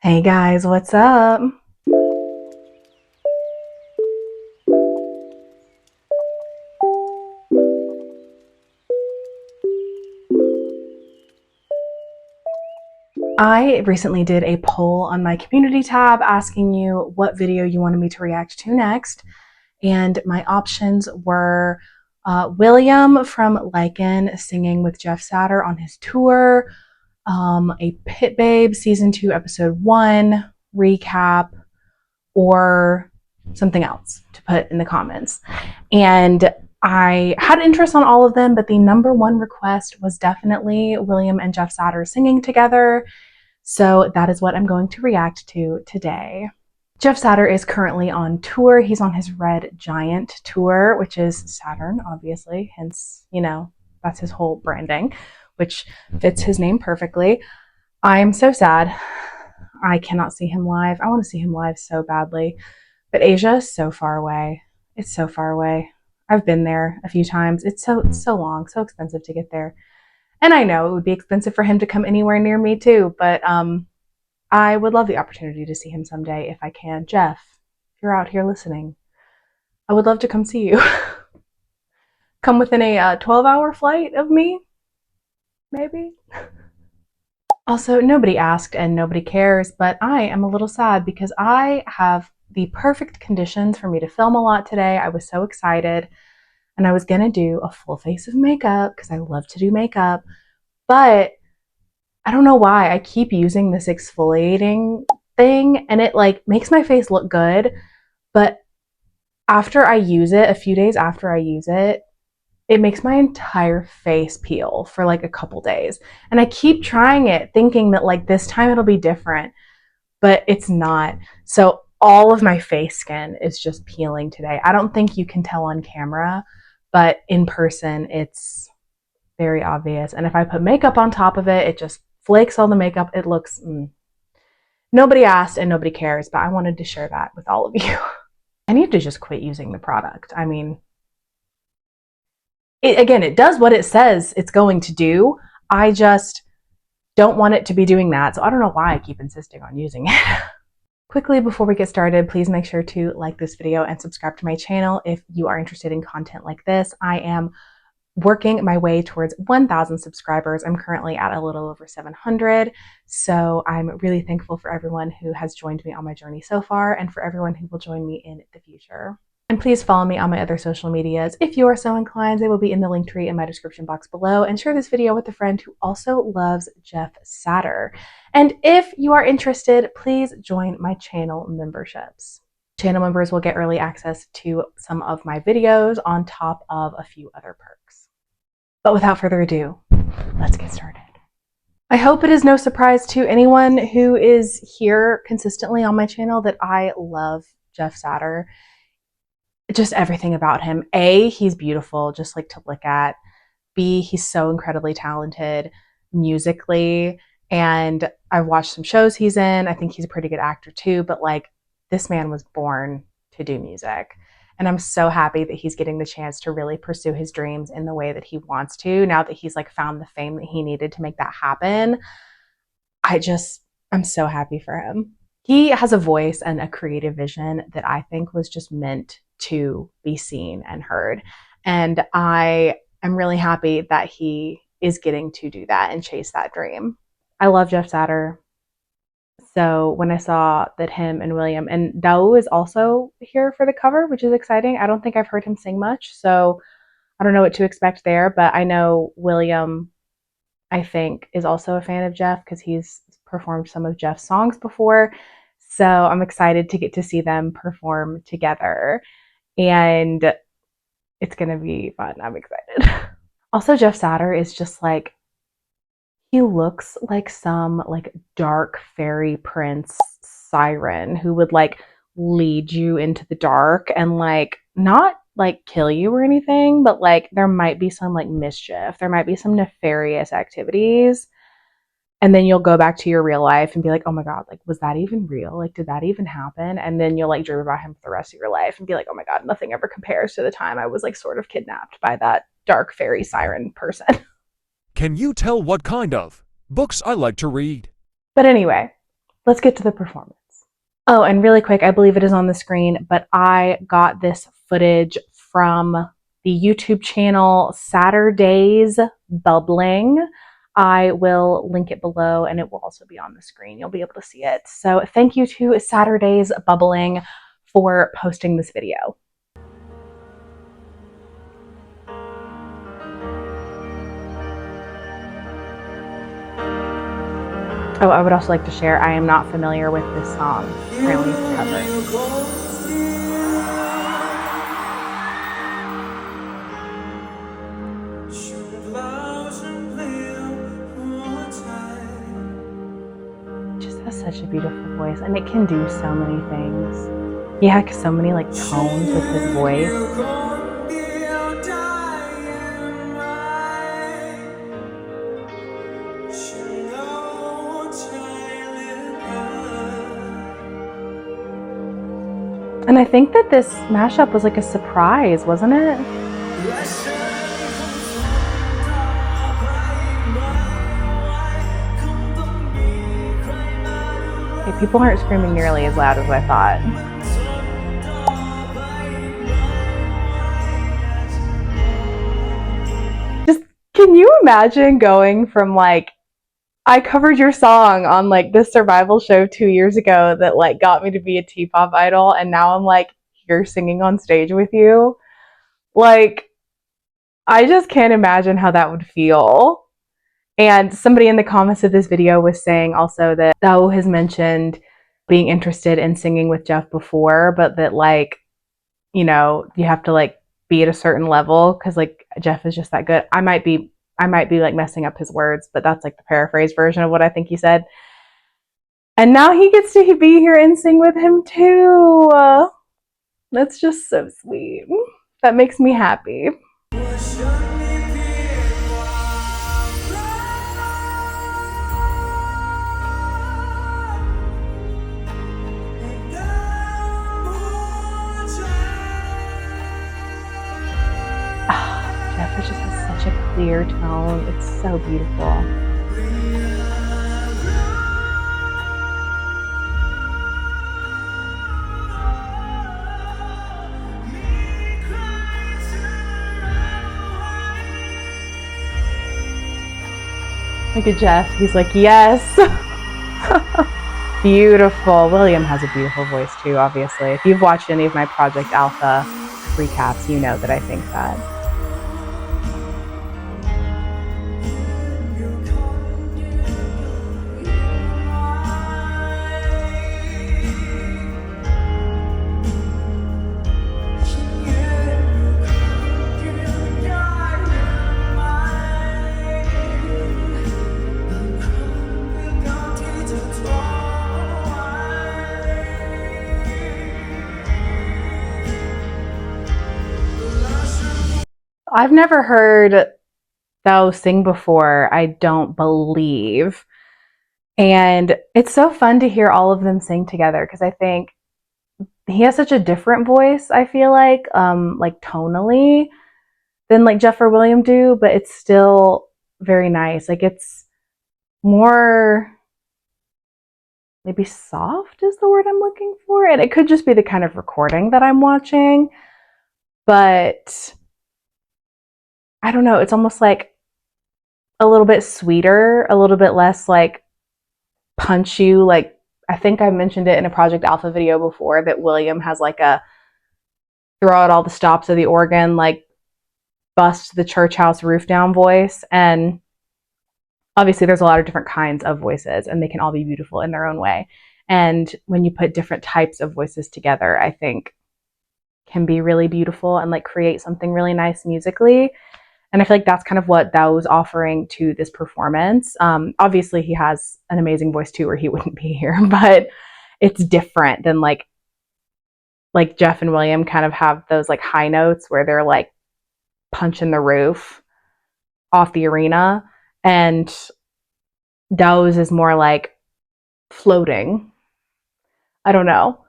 Hey guys, what's up? I recently did a poll on my community tab asking you what video you wanted me to react to next, and my options were William from Lycan singing with Jeff Satur on his tour, a Pit Babe Season 2 Episode 1 recap, or something else to put in the comments. And I had interest on all of them, but the number one request was definitely William and Jeff Satur singing together. So that is what I'm going to react to today. Jeff Satur is currently on tour. He's on his Red Giant tour, which is Saturn, obviously, hence, that's his whole branding, which fits his name perfectly. I'm so sad. I cannot see him live. I want to see him live so badly. But Asia is so far away. It's so far away. I've been there a few times. It's so long, so expensive to get there. And I know it would be expensive for him to come anywhere near me too, but I would love the opportunity to see him someday if I can. Jeff, if you're out here listening, I would love to come see you. Come within a 12-hour flight of me, maybe. Also, nobody asked and nobody cares, but I am a little sad because I have the perfect conditions for me to film a lot today. I was so excited, and I was gonna do a full face of makeup because I love to do makeup, but I don't know why I keep using this exfoliating thing, and it like makes my face look good, but after I use it, a few days after I use it, it makes my entire face peel for like a couple days. And I keep trying it thinking that like this time it'll be different, but it's not. So all of my face skin is just peeling today. I don't think you can tell on camera, but in person it's very obvious. And if I put makeup on top of it, it just flakes all the makeup. It looks, nobody asked and nobody cares, but I wanted to share that with all of you. I need to just quit using the product. I mean, it does what it says it's going to do. I just don't want it to be doing that. So I don't know why I keep insisting on using it. Quickly, before we get started, please make sure to like this video and subscribe to my channel if you are interested in content like this. I am working my way towards 1,000 subscribers. I'm currently at a little over 700. So I'm really thankful for everyone who has joined me on my journey so far and for everyone who will join me in the future. And please follow me on my other social medias if you are so inclined. They will be in the link tree in my description box below, and share this video with a friend who also loves Jeff Satur. And if you are interested, please join my channel memberships. Channel members will get early access to some of my videos on top of a few other perks. But without further ado, let's get started. I hope it is no surprise to anyone who is here consistently on my channel that I love Jeff Satur. Just everything about him. A, he's beautiful, just like to look at. B, he's so incredibly talented musically. And I've watched some shows he's in. I think he's a pretty good actor too, but like this man was born to do music. And I'm so happy that he's getting the chance to really pursue his dreams in the way that he wants to, now that he's like found the fame that he needed to make that happen. I'm so happy for him. He has a voice and a creative vision that I think was just meant to be seen and heard. And I am really happy that he is getting to do that and chase that dream. I love Jeff Satur. So when I saw that him and William and DAOU is also here for the cover, which is exciting. I don't think I've heard him sing much, so I don't know what to expect there, but I know William, I think, is also a fan of Jeff because he's performed some of Jeff's songs before. So I'm excited to get to see them perform together. And it's going to be fun. I'm excited. Also, Jeff Satur is just like, he looks like some like dark fairy prince siren who would like lead you into the dark and like not like kill you or anything, but like there might be some like mischief. There might be some nefarious activities. And then you'll go back to your real life and be like, oh my God, like, was that even real? Like, did that even happen? And then you'll like dream about him for the rest of your life and be like, oh my God, nothing ever compares to the time I was like sort of kidnapped by that dark fairy siren person. Can you tell what kind of books I like to read? But anyway, let's get to the performance. Oh, and really quick, I believe it is on the screen, but I got this footage from the YouTube channel Saturday's Bubbling. I will link it below and it will also be on the screen. You'll be able to see it. So thank you to Saturday's Bubbling for posting this video. Oh, I would also like to share, I am not familiar with this song. Apparently it's a cover. Such a beautiful voice, and it can do so many things. He has so many like tones with his voice. And I think that this mashup was like a surprise, wasn't it? Okay, people aren't screaming nearly as loud as I thought. Just, can you imagine going from like, I covered your song on like this survival show 2 years ago that like got me to be a T-pop idol, and now I'm like here singing on stage with you. Like, I just can't imagine how that would feel. And somebody in the comments of this video was saying also that DAOU has mentioned being interested in singing with Jeff before, but that like, you know, you have to like be at a certain level because like Jeff is just that good. I might be like messing up his words, but that's like the paraphrase version of what I think he said. And now he gets to be here and sing with him too. That's just so sweet. That makes me happy. Jeff just has such a clear tone. It's so beautiful. Look at Jeff. He's like, yes. Beautiful. William has a beautiful voice too, obviously. If you've watched any of my Project Alpha recaps, you know that I think that. I've never heard DAOU sing before, I don't believe. And it's so fun to hear all of them sing together because I think he has such a different voice, I feel like tonally than like Jeff or William do, but it's still very nice. Like it's more maybe soft is the word I'm looking for. And it could just be the kind of recording that I'm watching, but I don't know, it's almost like a little bit sweeter, a little bit less like punch you. Like I think I mentioned it in a Project Alpha video before that William has like a throw out all the stops of the organ, like bust the church house roof down voice. And obviously there's a lot of different kinds of voices and they can all be beautiful in their own way. And when you put different types of voices together, I think can be really beautiful and like create something really nice musically. And I feel like that's kind of what DAOU's offering to this performance. Obviously, he has an amazing voice too, or he wouldn't be here. But it's different than like Jeff and William kind of have those like high notes where they're like punching the roof off the arena, and DAOU's is more like floating. I don't know.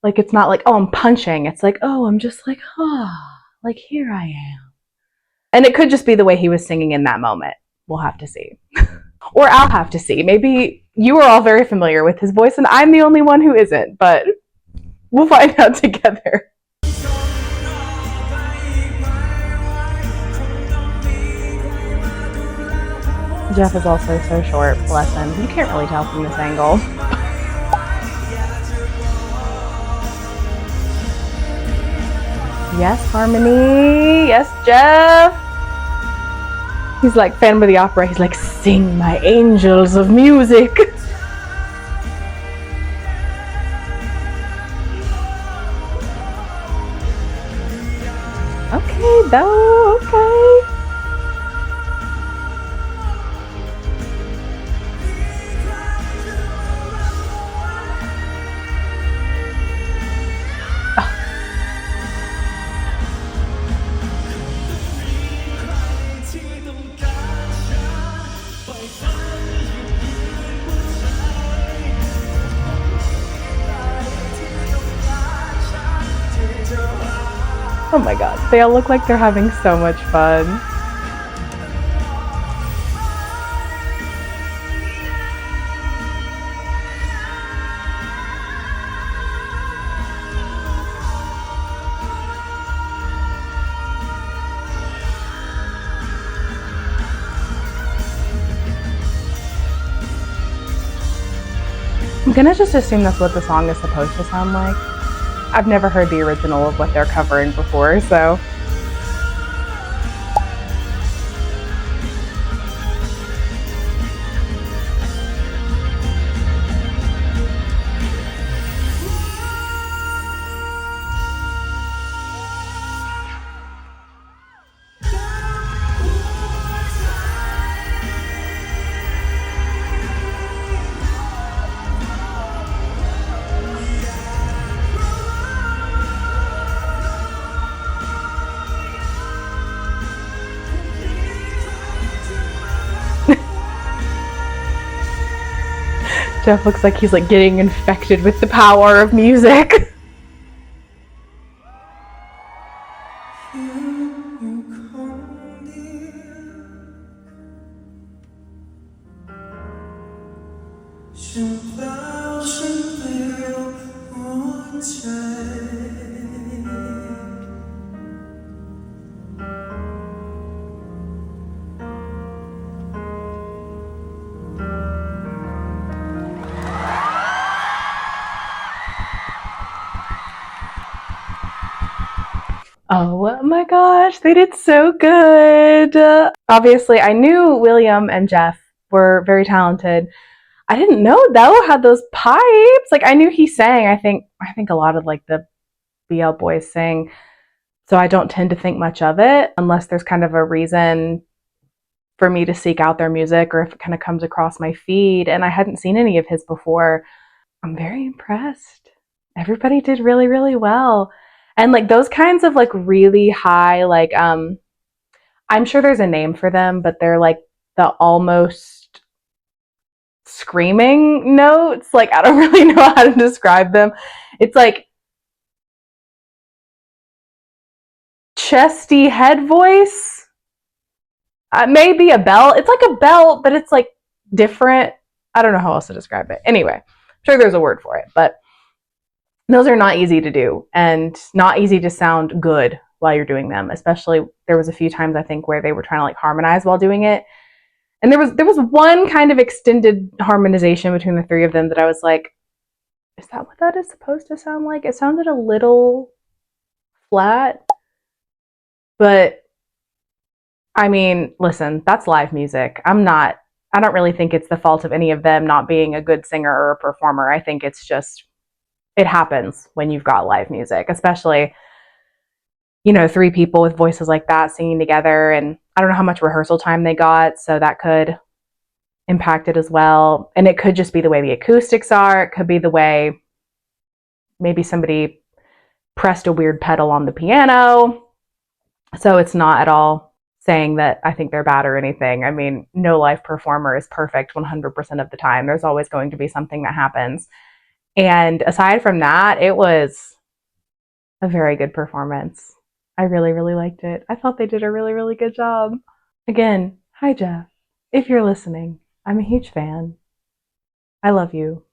Like it's not like, oh, I'm punching. It's like, oh, I'm just like, like here I am. And it could just be the way he was singing in that moment. We'll have to see. Or I'll have to see. Maybe you are all very familiar with his voice and I'm the only one who isn't, but we'll find out together. Jeff is also so short, bless him. You can't really tell from this angle. Yes, Harmony. Yes, Jeff. He's like Phantom of the Opera. He's like, sing my angels of music. Okay, though, okay. Oh my god, they all look like they're having so much fun. I'm gonna just assume that's what the song is supposed to sound like. I've never heard the original of what they're covering before, so. Jeff looks like he's like getting infected with the power of music. Oh my gosh, they did so good. Obviously, I knew William and Jeff were very talented. I didn't know DAOU had those pipes. Like I knew he sang. I think a lot of like the BL boys sing. So I don't tend to think much of it unless there's kind of a reason for me to seek out their music or if it kind of comes across my feed. And I hadn't seen any of his before. I'm very impressed. Everybody did really, really well. And like those kinds of like really high, like I'm sure there's a name for them, but they're like the almost screaming notes. Like I don't really know how to describe them. It's like chesty head voice. Maybe a belt. It's like a belt, but it's like different. I don't know how else to describe it. Anyway, I'm sure there's a word for it, but those are not easy to do and not easy to sound good while you're doing them. Especially there was a few times I think where they were trying to like harmonize while doing it. And there was one kind of extended harmonization between the three of them that I was like, is that what that is supposed to sound like? It sounded a little flat. But I mean, listen, that's live music. I don't really think it's the fault of any of them not being a good singer or a performer. I think it's just, it happens when you've got live music, especially, you know, three people with voices like that singing together. And I don't know how much rehearsal time they got, so that could impact it as well. And it could just be the way the acoustics are. It could be the way maybe somebody pressed a weird pedal on the piano. So it's not at all saying that I think they're bad or anything. I mean, no live performer is perfect 100% of the time. There's always going to be something that happens. And aside from that, it was a very good performance. I really, really liked it. I thought they did a really, really good job. Again, hi Jeff, if you're listening. I'm a huge fan. I love you.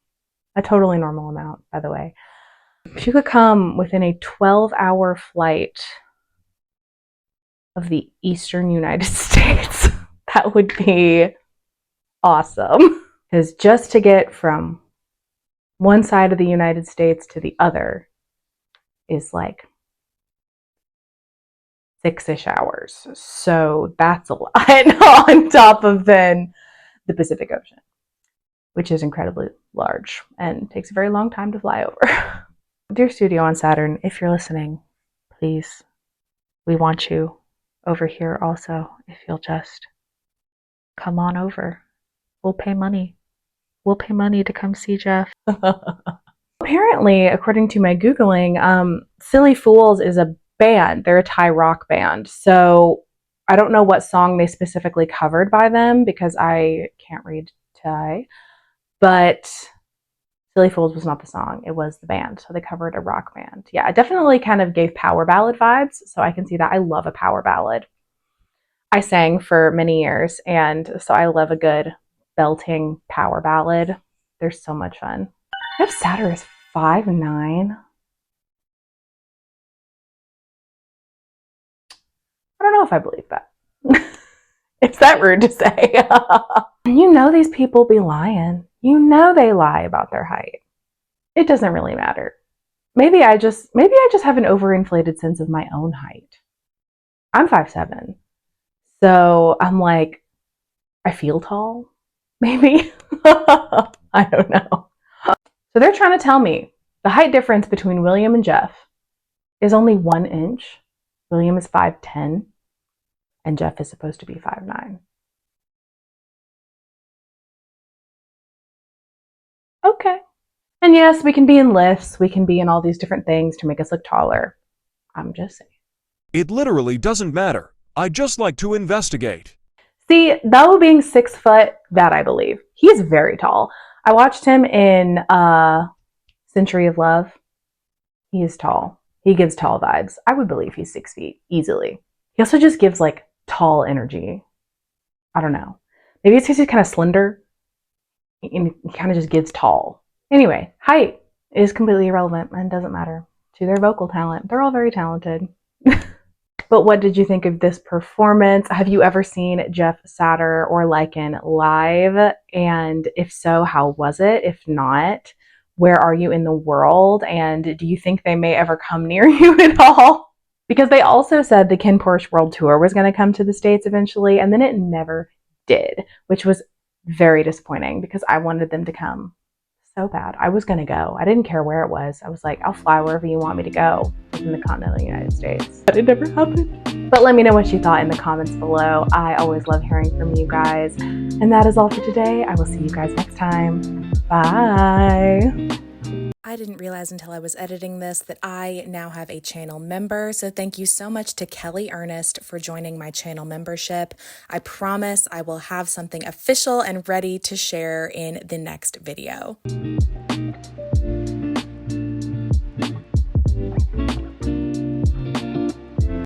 A totally normal amount, by the way. If you could come within a 12-hour flight of the eastern United States, that would be awesome. Because just to get from one side of the United States to the other is like 6-ish hours. So that's a lot on top of then the Pacific Ocean, which is incredibly large and takes a very long time to fly over. Dear Studio on Saturn, if you're listening, please, we want you over here also. If you'll just come on over, we'll pay money. We'll pay money to come see Jeff. Apparently, according to my Googling, Silly Fools is a band. They're a Thai rock band. So I don't know what song they specifically covered by them because I can't read Thai. But Silly Fools was not the song. It was the band. So they covered a rock band. Yeah, it definitely kind of gave power ballad vibes. So I can see that. I love a power ballad. I sang for many years. And so I love a good belting power ballad. They're so much fun. If Satur is 5'9", I don't know if I believe that. It's that rude to say. You know these people be lying. You know they lie about their height. It doesn't really matter. Maybe I just have an overinflated sense of my own height. I'm 5'7". So I'm like, I feel tall. Maybe. I don't know. So they're trying to tell me the height difference between William and Jeff is only 1 inch. William is 5'10", and Jeff is supposed to be 5'9". Okay. And yes, we can be in lifts. We can be in all these different things to make us look taller. I'm just saying. It literally doesn't matter. I just like to investigate. See, DAOU being 6 foot, that I believe. He is very tall. I watched him in Century of Love. He is tall. He gives tall vibes. I would believe he's 6 feet easily. He also just gives like tall energy. I don't know. Maybe it's because he's kind of slender. And he kind of just gives tall. Anyway, height is completely irrelevant and doesn't matter to their vocal talent. They're all very talented. But what did you think of this performance? Have you ever seen Jeff Satur or Lycan live? And if so, how was it? If not, where are you in the world? And do you think they may ever come near you at all? Because they also said the Ken Porsche World Tour was going to come to the States eventually, and then it never did, which was very disappointing because I wanted them to come so bad. I was going to go. I didn't care where it was. I was like, I'll fly wherever you want me to go in the continental United States. But it never happened. But let me know what you thought in the comments below. I always love hearing from you guys. And that is all for today. I will see you guys next time. Bye. I didn't realize until I was editing this that I now have a channel member. So thank you so much to Kelly Ernest for joining my channel membership. I promise I will have something official and ready to share in the next video.